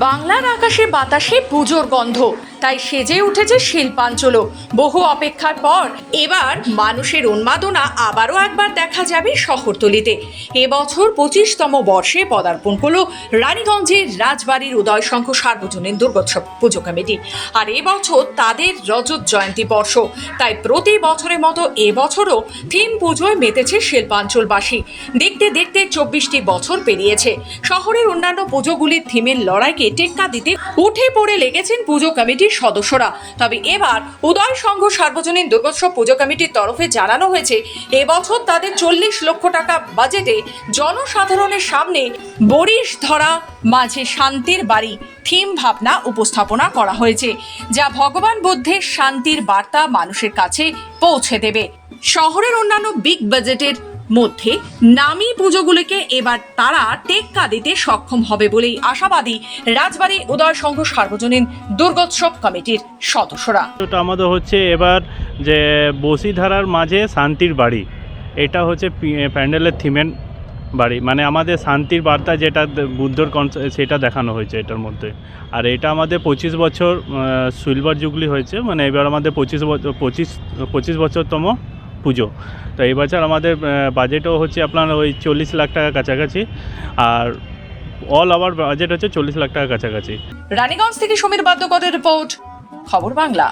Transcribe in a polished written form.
বাংলার আকাশে বাতাসে পুজোর গন্ধ, তাই সেজে উঠেছে শিল্পাঞ্চলও। বহু অপেক্ষার পর এবার মানুষের উন্মাদনা আবারও একবার দেখা যাবে শহরতলিতে। এবছর 25তম বর্ষে পদার্পণ করল রানীগঞ্জের রাজবাড়ির উদয়শঙ্খ সার্বজনীন দুর্গোৎসব পুজো কমিটি। আর এবছর তাদের রজত জয়ন্তী বর্ষ, তাই প্রতি বছরের মতো এবছরও থিম পুজোয় মেতেছে শিল্পাঞ্চলবাসী। দেখতে দেখতে 24টি বছর পেরিয়েছে। শহরের অন্যান্য পুজোগুলির থিমের লড়াইকে টেক্কা দিতে উঠে পড়ে লেগেছেন পুজো কমিটির সদস্যরা। তবে এবার উদয় সংঘ সার্বজনীন দুর্গোৎসব পুজো কমিটির তরফে জানানো হয়েছে, এবছর তাদের 40 লক্ষ টাকা বাজেটে জনসাধারণের সামনে বরিশ ধরা মাঝে শান্তির বাড়ি থিম ভাবনা উপস্থাপনা করা হয়েছে, যা ভগবান বুদ্ধের শান্তির বার্তা মানুষের কাছে পৌঁছে দেবে। শহরের অন্যান্য বিগ বাজেটের মধ্যে নামী পুজোগুলিকে এবার তারা টেক্কা দিতে সক্ষম হবে বলেই আশাবাদী রাজবাড়ী উদয় সংঘ সার্বজনীন দুর্গোৎসব কমিটির সদস্যরা। এটা আমাদের হচ্ছে এবার যে বসিধারার মাঝে শান্তির বাড়ি, এটা হচ্ছে প্যান্ডেলের থিমের বাড়ি, মানে আমাদের শান্তির বার্তা যেটা বুদ্ধর সেটা দেখানো হয়েছে এটার মধ্যে। আর এটা আমাদের 25 বছর সিলভার জুবলি হয়েছে, মানে এবার আমাদের 25 বছরতম পুজো। তো এই বছর আমাদের বাজেটও হচ্ছে আপনার ওই 40 লাখ টাকা কাছাকাছি, আর অল ওভার বাজেট হচ্ছে 40 লাখ টাকা কাছাকাছি। রানীগঞ্জ থেকে সমীর বাদ্যকরের রিপোর্ট, খবর বাংলা।